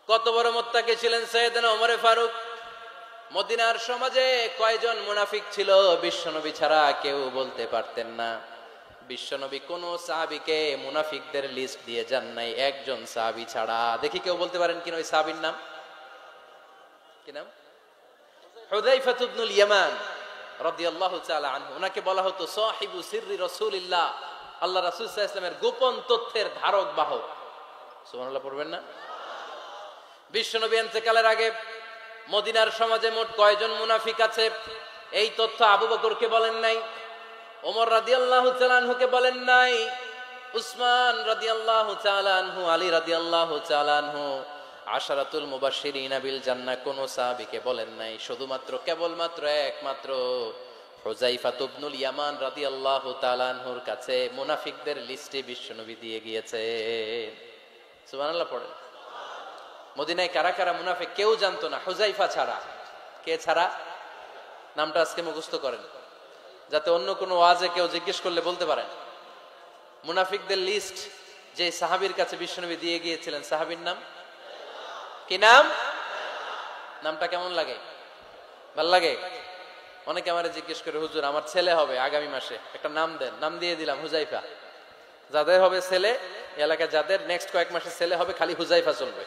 কত বড় মুত্তাকি ছিলেন সাইয়েদনা ওমর ফারুক। মদিনার সমাজে কয়জন মুনাফিক ছিল বিশ্বনবী ছাড়া কেউ বলতে পারতেন না। বিশ্বনবী কোন সাহাবীকে মুনাফিকদের লিস্ট দিয়ে যান নাই, একজন সাহাবী ছাড়া। দেখি কেউ বলতে পারেন কিনা ওই সাহাবীর নাম? কি নাম? হুযায়ফা ইবনুল ইয়ামান রাদিয়াল্লাহু তাআলা আনহু। ওনাকে বলা হতো সাহিবু সিররি রাসূলিল্লাহ, আল্লাহ রাসূল সাল্লাল্লাহু আলাইহি ওয়াসাল্লামের গোপন তথ্যের ধারক বাহক। সুবহানাল্লাহ পড়বেন না? বিশ্বনবী ইন্তেকালের আগে মদিনার সমাজে মোট কয়জন মুনাফিক আছে এই তথ্য আবু বকরকে বলেন নাই, ওমর রাদিয়াল্লাহু তাআলা আনহুকে বলেন নাই, উসমান রাদিয়াল্লাহু তাআলা আনহু, আলী রাদিয়াল্লাহু তাআলা আনহু, আশারাতুল মুবাশশিরিনা বিল জান্নাহ কোন সাহাবীকে বলেন নাই। শুধুমাত্র কেবলমাত্র একমাত্র হুযায়ফা ইবনুল ইয়ামান রাদিয়াল্লাহু তাআলা আনহুর কাছে মুনাফিকদের লিস্টে বিশ্বনবী দিয়ে গিয়েছে। সুবহানাল্লাহ পড়েন। মদিনায় কারা কারা মুনাফিক কেউ জানতো না হুযায়ফা ছাড়া। কে ছাড়া? নামটা আজকে মুখস্থ করেন, যাতে অন্য কোনো ওয়াজে কেউ জিজ্ঞেস করলে বলতে পারেন। মুনাফিকদের লিস্ট যে সাহাবীর কাছে বিশ্বনবী দিয়ে গিয়েছিলেন, সাহাবীর নাম কি? নাম? নামটা কেমন লাগে? ভাল লাগে? অনেকে আমারে জিজ্ঞেস করে, হুজুর আমার ছেলে হবে আগামী মাসে, একটা নাম দেন। নাম দিয়ে দিলাম হুযায়ফা। যাদের হবে ছেলে, এলাকায় যাদের নেক্সট কয়েক মাসে ছেলে হবে, খালি হুযায়ফা চলবে।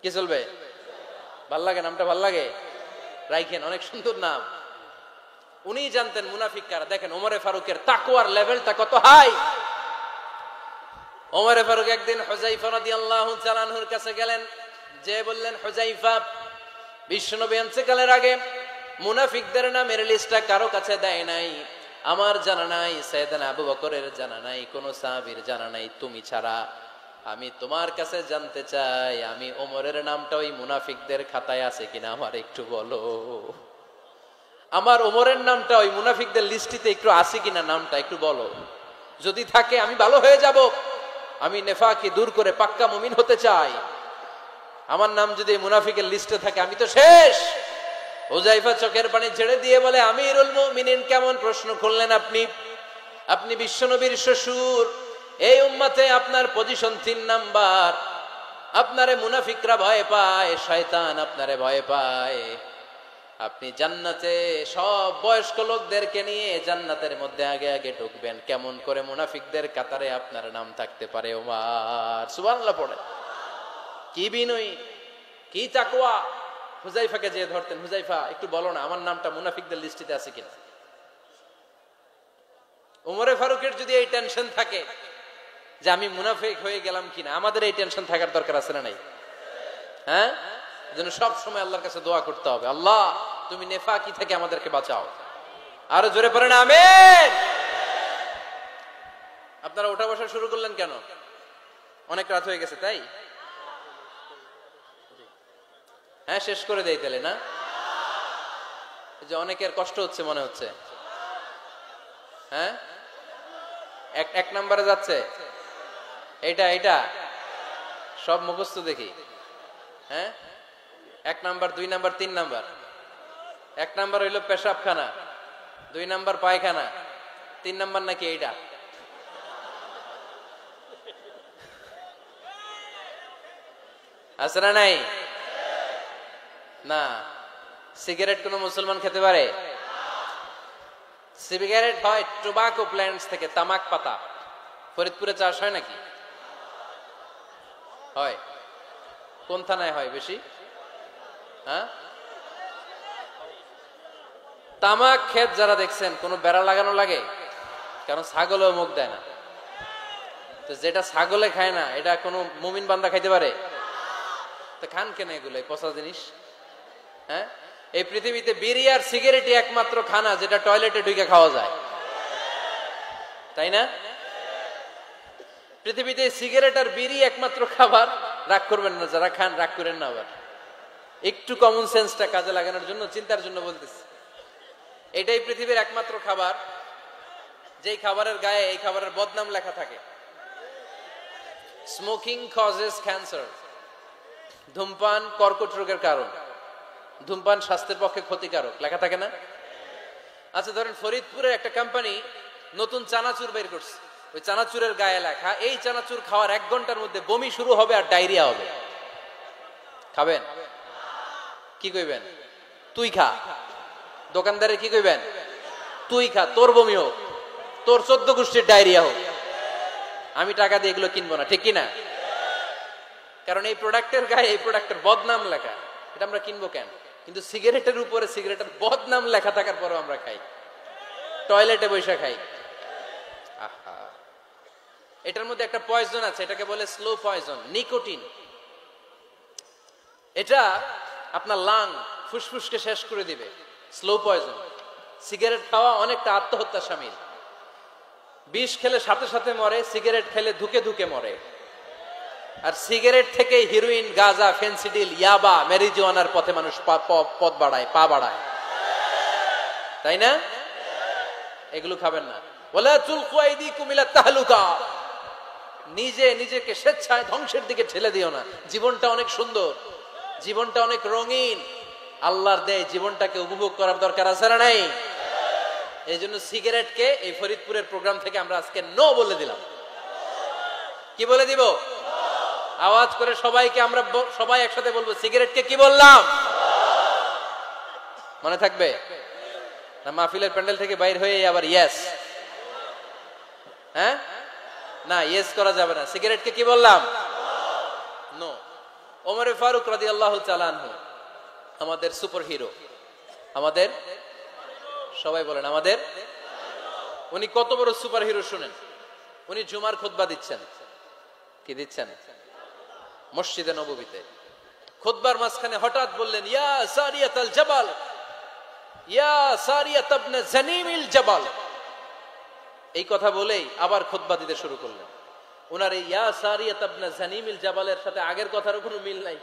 কি চলবে? ভাল লাগে? নামটা ভাল লাগে? রাইখেন, অনেক সুন্দর নাম। উনি জানতেন মুনাফিক কারা। দেখেন ওমরে ফারুকের তাকওয়ার লেভেলটা কত হাই। ওমরে ফারুক একদিন হুযায়ফা রাদিয়াল্লাহু তাআলা আনহুর কাছে গেলেন, যে বললেন, হুযায়ফা, বিশ্বনবী ইন্তেকালের আগে মুনাফিকদের নামের লিস্টটা কারো কাছে দেয় নাই, আমার জানা নাই, সাইয়েদনা আবু বকরের জানা নাই, কোন সাহাবীর জানা নাই, তুমি ছাড়া। আমি তোমার কাছে জানতে চাই, আমি ওমরের নামটা ওই মুনাফিকদের খাতায় আছে কিনা আমার একটু বলো। আমার ওমরের নামটা ওই মুনাফিকদের লিস্টিতে একটু আছে কিনা, নামটা একটু বলো। যদি থাকে আমি ভালো হয়ে যাব। আমি নেফাকি দূর করে পাক্কা মুমিন হতে চাই। আমার নাম যদি মুনাফিকের লিস্টে থাকে আমি তো শেষ। হুযায়ফা চোখের পানি ছেড়ে দিয়ে বলে, আমিরুল মুমিনিন, কেমন প্রশ্ন করলেন আপনি? আপনি বিশ্বনবীর শ্বশুর। এই উম্মতে আপনার পজিশন 3 নাম্বার। আপনারে মুনাফিকরা ভয় পায়, শয়তান আপনারে ভয় পায়। আপনি জান্নাতে সব বয়স্ক লোকদেরকে নিয়ে জান্নাতের মধ্যে আগে আগে ঢুকবেন। কেমন করে মুনাফিকদের কাতারে আপনার নাম থাকতে পারে ওমর? সুবহানাল্লাহ পড়ে। কি বিনয়ী, কি তাকওয়া। হুযায়ফাকে যে ধরতেন, হুযায়ফা একটু বলো না আমার নামটা মুনাফিকদের লিস্টিতে আছে কিনা। ওমরে ফারুকের যদি এই টেনশন থাকে যে আমি মুনাফিক হয়ে গেলাম কিনা, আমাদের এই টেনশন থাকার দরকার আছে না নাই? হ্যাঁ, যেন সব সময় আল্লাহর কাছে দোয়া করতে হবে, আল্লাহ তুমি নেফাকি থেকে আমাদেরকে বাঁচাও। আরো জোরে পড়েন আমিন। আপনারা ওঠা বসা শুরু করলেন কেন? অনেক রাত হয়ে গেছে তাই? হ্যাঁ, শেষ করে দেই তাহলে না? যে অনেকের কষ্ট হচ্ছে মনে হচ্ছে। হ্যাঁ, এক নম্বরে যাচ্ছে এইটা এইটা সব মুখস্থ দেখি। হ্যাঁ, 1 নাম্বার, 2 নাম্বার, 3 নাম্বার। 1 নাম্বার হইল পেশাবখানা, 2 নাম্বার পায়খানা, 3 নাম্বার নাকি এইটা? আছে না নাই? না। সিগারেট কোন মুসলমান খেতে পারে? সিগারেট হয় টোবাকো প্ল্যান্টস থেকে, তামাক পাতা। ফরিদপুরে চাষ হয় নাকি? হয়। কোন থানায় হয় বেশি? হ্যাঁ, তামাক ক্ষেত যারা দেখছেন কোন বেড়া লাগানো লাগে? কারণ ছাগলেও মুখ দেয় না। তো যেটা ছাগলে খায় না এটা কোনো মুমিন বান্দা খাইতে পারে? তো খান কেন এগুলো, পচা জিনিস? হ্যাঁ, এই পৃথিবীতে বিড়ি আর সিগারেটই একমাত্র খানা যেটা টয়লেটে ঢুকে খাওয়া যায়, তাই না? পৃথিবীতে সিগারেট আর বিড়ি একমাত্র খাবার। রাগ করবেন না যারা খান, রাগ করেন না। আবার একটু কমন সেন্সটা কাজে লাগানোর জন্য, চিন্তার জন্য বলতেছি। এটাই পৃথিবীর একমাত্র খাবার যেই খাবারের গায়ে এই খাবারের বদনাম লেখা থাকে, স্মোকিং কজেস ক্যান্সার। ধূমপান কর্কট রোগের কারণ, ধূমপান স্বাস্থ্যের পক্ষে ক্ষতিকারক লেখা থাকে না? আচ্ছা ধরেন ফরিদপুরের একটা কোম্পানি নতুন চানাচুর বের করছে, ওই চানাচুরের গায়ে লেখা এই চানাচুর খাওয়ার 1 ঘন্টার মধ্যে বমি শুরু হবে আর ডায়রিয়া হবে। খাবেন? কি কইবেন? তুই খা। দোকানদারে কি কইবেন? তুই খা, তোর বমি হোক, তোর 14 গোষ্ঠীর ডায়রিয়া হোক, আমি টাকা দিয়ে এগুলো কিনবো না, ঠিক কিনা? কারণ এই প্রোডাক্টের গায়ে এই প্রোডাক্টের বদনাম লেখা, এটা আমরা কিনবো কেন? কিন্তু সিগারেটের উপরে সিগারেটের বদনাম লেখা থাকার পরেও আমরা খাই, টয়লেটে বসে খাই। আহা, এটার মধ্যে একটা পয়জন আছে, এটাকে বলে স্লো পয়জন, নিকোটিন। এটা আপনার লাং, ফুসফুসকে শেষ করে দিবে, স্লো পয়জন। সিগারেট খাওয়া অনেকটা আত্মহত্যা শামিল। বিষ খেলে সাথে সাথে মরে, সিগারেট খেলে ধুকে ধুকে মরে। আর সিগারেট থেকে হিরোইন, গাঁজা, ফেন্সিডিল, ইয়াবা, ম্যারিজুয়ানার পথে মানুষ পথ বাড়ায়, পা বাড়ায়, তাই না? এগুলো খাবেন না। ওয়ালা তুলকু আইদিকুম ইলা তাহলুকা, নিজে নিজেকে স্বেচ্ছায় ধ্বংসের দিকে ঠেলে দিও না। জীবনটা অনেক সুন্দর, জীবনটা অনেক রঙিন, আল্লাহর দেয় জীবনটাকে উপভোগ করার দরকার আছে না নাই? এই জন্য সিগারেটকে এই ফরিদপুরের প্রোগ্রাম থেকে আমরা আজকে নো বলে দিলাম। কি বলে দিব? আওয়াজ করে সবাইকে আমরা সবাই একসাথে বলবো, সিগারেটকে কি বললাম? মনে থাকবে না? মাহফিলের প্যান্ডেল থেকে বাইর হয়ে আবার ইয়েস, হ্যাঁ না, ইয়েস করা যাবে না। সিগারেটকে কি বললাম? নো। ওমর ফারুক রাদিয়াল্লাহু তাআলা আনহু আমাদের সুপার হিরো, আমাদের সবাই বলেন আমাদের। উনি কত বড় সুপার হিরো শুনেন। উনি জুমার খুতবা দিচ্ছেন। কি দিচ্ছেন? মসজিদে নববীতে। খুতবার মাঝখানে হঠাৎ বললেন, ইয়া সারিয়াতাল জাবাল, ইয়া সারিয়াত ইবনে জানিমিল জাবাল। এই কথা বলেই আবার খুতবা দিতে শুরু করলেন। ওনার এই ইয়া সারিয়াত ইবনে জানিমিল জাবালের সাথে আগের কথারও কোনো মিল নাই,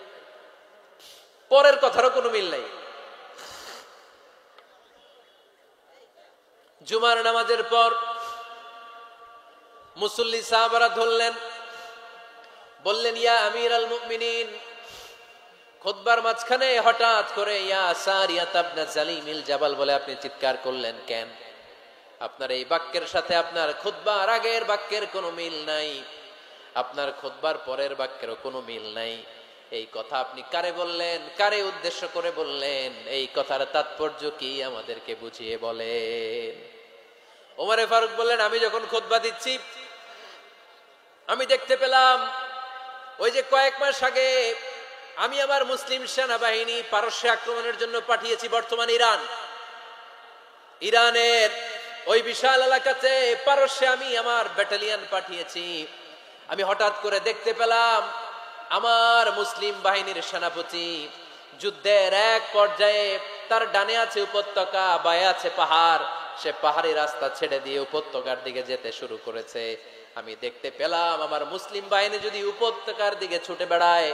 পরের কথারও কোনো মিল নাই। জুমার নামাজের পর মুসল্লি সাহাবারা ধরলেন, বললেন, ইয়া আমিরাল মুমিনিন। খুতবার মাঝখানে হঠাৎ করে ইয়া সারিয়াত ইবনে জালিমিল জাবাল বলে আপনি চিৎকার করলেন কেন? আপনার এই বাক্যের সাথে আপনার খুতবার আগের বাক্যের কোনো মিল নাই, আপনার খুতবার পরের বাক্যেরও কোনো মিল নাই। এই কথা আপনি কারে বললেন? কারে উদ্দেশ্য করে বললেন? এই কথার তাৎপর্য কি আমাদেরকে বুঝিয়ে বলেন। ওমরে ফারুক বললেন, আমি যখন খুতবা দিচ্ছি আমি দেখতে পেলাম ওই যে কয়েক মাস আগে আমি আমার মুসলিম সেনাবাহিনী পারস্যে আক্রমণের জন্য পাঠিয়েছি, বর্তমান ইরানের ওই বিশাল এলাকাতে পারস্যে আমি আমার ব্যাটালিয়ন পাঠিয়েছি। আমি হঠাৎ করে দেখতে পেলাম আমার মুসলিম বাহিনীর সেনাপতি যুদ্ধের এক পর্যায়ে তার ডানে আছে উপত্যকা, বায়ে আছে পাহাড়, সে পাহাড়ি রাস্তা ছেড়ে দিয়ে উপত্যকার দিকে যেতে শুরু করেছে। আমি দেখতে পেলাম আমার মুসলিম বাহিনী যদি উপত্যকার দিকে ছুটে বেড়ায়,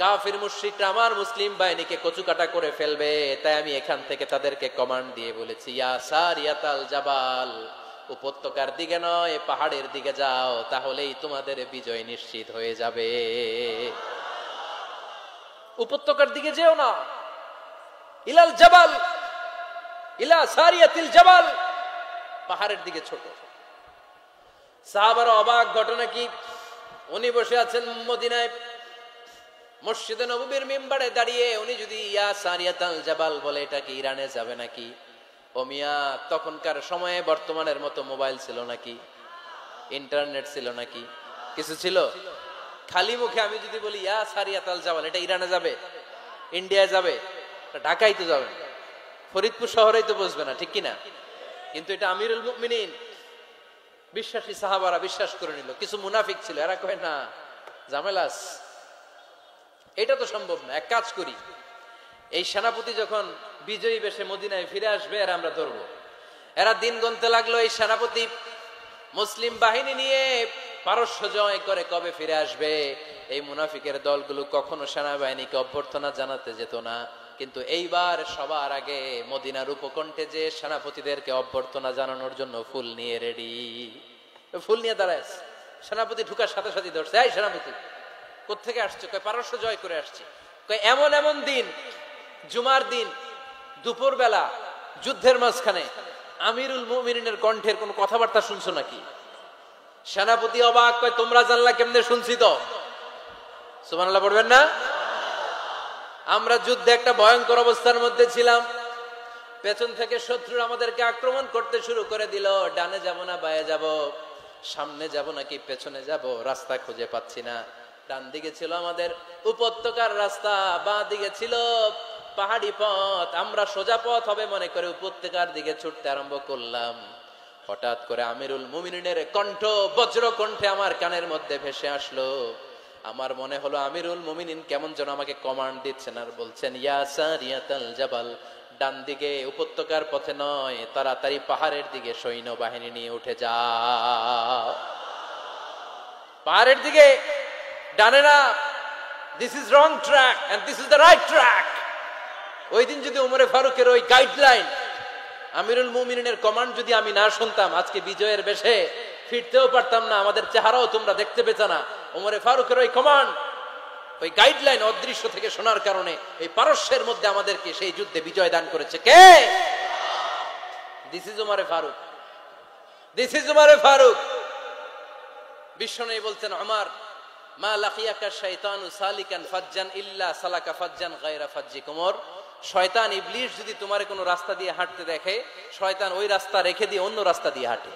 কাফির মুশরিকরা আমার মুসলিম বাহিনীকে কচুকাটা করে ফেলবে। তাই আমি এখান থেকে তাদেরকে কমান্ড দিয়ে বলেছি, ইয়া সারিয়াতাল জাবাল, উপত্যকার দিকে নয় পাহাড়ের দিকে যাও, তাহলেই তোমাদের বিজয় নিশ্চিত হয়ে যাবে। উপত্যকার দিকে যেও না, ইলাল জাবাল, ইলা সারিয়াতিল জাবাল, পাহাড়ের দিকে ছোট। সাহাবারা অবাক, ঘটনা কি? উনি বসে আছেন মদিনায় মসজিদে নববীর মিম্বারে দাঁড়িয়ে, উনি যদি ইয়া সারিয়াতাল জাবাল বলে, এটা কি ইরানে যাবে নাকি? ও মিয়া, তখনকার সময়ে বর্তমানের মতো মোবাইল ছিল নাকি? ইন্টারনেট ছিল নাকি? কিছু ছিল? খালি মুখে আমি যদি বলি ইয়া সারিয়াতাল জাবাল, এটা ইরানে যাবে? ইন্ডিয়ায় যাবে? ঢাকায় তো যাবে, ফরিদপুর শহরেই তো বসবে না, ঠিক কিনা? কিন্তু এটা আমিরুল মুমিনিন বিশ্বাসী সাহাবারা বিশ্বাস করে নিল। কিছু মুনাফিক ছিল, এরা কয় না, ঝামেলাস, এটা তো সম্ভব না। এক কাজ করি, এই সেনাপতি যখন বিজয়ী বেশে মদিনায় ফিরে আসবে, এরা আমরা ধরবো। এরা দিন গুনতে লাগলো, এই সেনাপতি মুসলিম বাহিনী নিয়ে পারস্য জয় করে কবে ফিরে আসবে। এই মুনাফিকের দলগুলো কখনো সেনাবাহিনীকে অভ্যর্থনা জানাতে যেত না, কিন্তু এইবার সবার আগে মদিনার উপকণ্ঠে যে সেনাপতিদেরকে অভ্যর্থনা জানানোর জন্য ফুল নিয়ে রেডি, ফুল নিয়ে দাঁড়ায়। সেনাপতি ঢুকার সাথে সাথে ধরছে, এই সেনাপতি কোত্থেকে আসছে? কয় পারস্য জয় করে আসছে। কয় এমন এমন দিন, জুমার দিন দুপুর বেলা যুদ্ধের মাঝখানে আমিরুল মুমিনিনের কণ্ঠের কোন কথাবার্তা শুনছো নাকি? সেনাপতি অবাক, কয় তোমরা জানলা কেমনে? শুনছি তো। সুবহানাল্লাহ পড়বেন না? আমরা যুদ্ধে একটা ভয়ঙ্কর অবস্থার মধ্যে ছিলাম। পেছন থেকে শত্রু আমাদেরকে আক্রমণ করতে শুরু করে দিল। ডানে যাব না বায়ে যাব, সামনে যাব নাকি পেছনে যাব, রাস্তা খুঁজে পাচ্ছি না। ডান দিকে ছিল আমাদের উপত্যকার রাস্তা, বাঁ দিকে ছিল পাহাড়ি পথ। আমরা সোজা পথ হবে মনে করে উপত্যকার দিকে ছুটতে আরম্ভ করলাম। হঠাৎ করে আমিরুল মুমিনিনের কণ্ঠ বজ্র কণ্ঠে আমার কানের মধ্যে ভেসে আসলো। আমার মনে হলো আমিরুল মুমিনিন কেমন যেন আমাকে কমান্ড দিচ্ছেন আর বলছেন, ইয়া সারিয়াতাল জাবাল, ডান দিকে উপত্যকার পথে নয়, তাড়াতাড়ি পাহাড়ের দিকে সৈন্যবাহিনী নিয়ে উঠে যাও। পাহাড়ের দিকে, ডানে না। This is wrong track and this is the right track. ওই দিন যদি ওমরে ফারুকের ওই গাইডলাইন, আমিরুল মুমিনিনের কমান্ড যদি আমি না শুনতাম, আজকে বিজয়ের বেশে ফিরতেও পারতাম না, আমাদের চেহারাও তোমরা দেখতে পেতে না। ওমরে ফারুকের ওই কমান্ড, ওই গাইডলাইন অদৃশ্য থেকে শোনার কারণে এই পারস্যের মধ্যে আমাদেরকে সেই যুদ্ধে বিজয় দান করেছে কে? দিস ইজ ওমরে ফারুক, দিস ইজ ওমরে ফারুক। বিশ্বনবী বলছেন, ওমর, মা লাকিয়াকা শাইতানু সালিকান ফাজ্জান ইল্লা সালাকা ফাজ্জান গায়রা ফাজ্জিক। ওমর, শয়তান ইবলিস যদি তোমারে কোনো রাস্তা দিয়ে হাঁটতে দেখে, শয়তান ওই রাস্তা রেখে দিয়ে অন্য রাস্তা দিয়ে হাঁটে।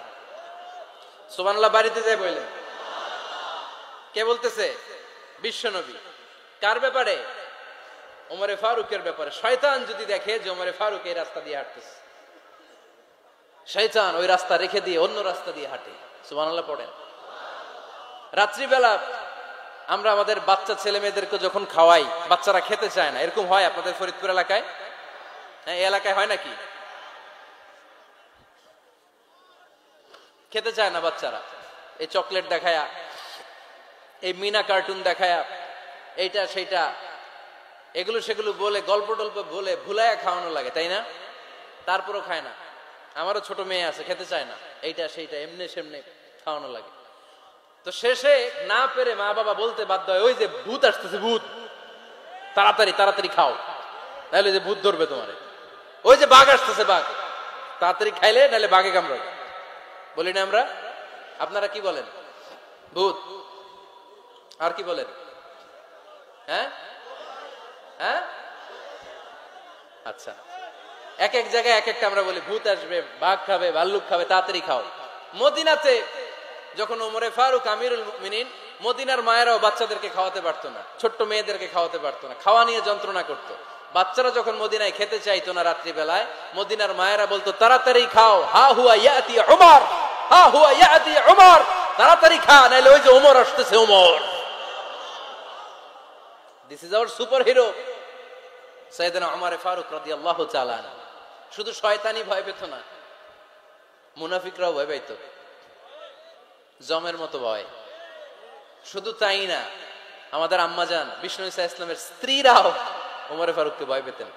সুবহানাল্লাহ। বাড়িতে যায় বললেন, কে বলতেছে? বিশ্বনবী। কার ব্যাপারে? ওমরে ফারুকের ব্যাপারে। শয়তান যদি দেখে যে ওমরে ফারুক এই রাস্তা দিয়ে হাঁটতেছে, শয়তান ওই রাস্তা রেখে দিয়ে অন্য রাস্তা দিয়ে হাঁটে। সুবহানাল্লাহ পড়েন। রাত্রিবেলা আমরা আমাদের বাচ্চা ছেলে মেয়েদেরকে যখন খাওয়াই, বাচ্চারা খেতে চায় না, এরকম হয় আপনাদের ফরিদপুর এলাকায়? হ্যাঁ, এই এলাকায় হয় নাকি? খেতে চায় না বাচ্চারা, এই চকলেট দেখায়া, এই মিনা কার্টুন দেখায়া, এইটা সেইটা, এগুলো সেগুলো বলে, গল্প টল্প বলে ভুলায়া খাওয়ানো লাগে, তাই না? তারপরও খায় না। আমারও ছোট মেয়ে আছে, খেতে চায় না, এইটা সেইটা এমনি সেমনি খাওয়ানো লাগে। তো শেষে না পেরে মা বাবা বলতে বাধ্য হয়, ওই যে ভূত আসতেছে, ভূত, তাড়াতাড়ি তাড়াতাড়ি খাও, নাহলে যে ভূত ধরবে তোমারে। ওই যে বাঘ আসতেছে, বাঘ, তাড়াতাড়ি খাইলে নাহলে বাঘে কামড়াবে। বলি না আমরা? আপনারা কি বলেন? ভূত। আর কি বলেন? হ্যাঁ হ্যাঁ, আচ্ছা। এক এক জায়গায় এক একটা আমরা বলি, ভূত আসবে, বাঘ খাবে, ভাল্লুক খাবে, তাড়াতাড়ি খাও। মদিনাতে যখন ওমরে ফারুক আমিরুল মুমিনিন, মদিনার মায়েরাও বাচ্চাদেরকে খাওয়াতে পারতো না, ছোট্ট মেয়েদেরকে খাওয়াতে পারতো না, খাওয়া নিয়ে যন্ত্রণা করতো। বাচ্চারা যখন মদিনায় খেতে চাইতো না রাত্রি বেলায়, মদিনার মায়েরা বলতো, তাড়াতাড়ি খাও, হা হুয়া ইয়াতি উমর, হা হুয়া ইয়াতি উমর, তাড়াতাড়ি খা, নাইলে ওই যে ওমর আসতেছে, Omar. This is our super hero সাইয়েদনা ওমর ফারুক রাদিয়াল্লাহু তাআলা আনহু। শুধু শয়তানি ভয় পেত না, মুনাফিকরাও ভয় পাইতো, জমের মতো ভয়। শুধু তাই না, আমাদের আম্মাজান বিষ্ণু ইসা ইসলামের স্ত্রীরাও ওমর ফারুককে ভয় পেতেন।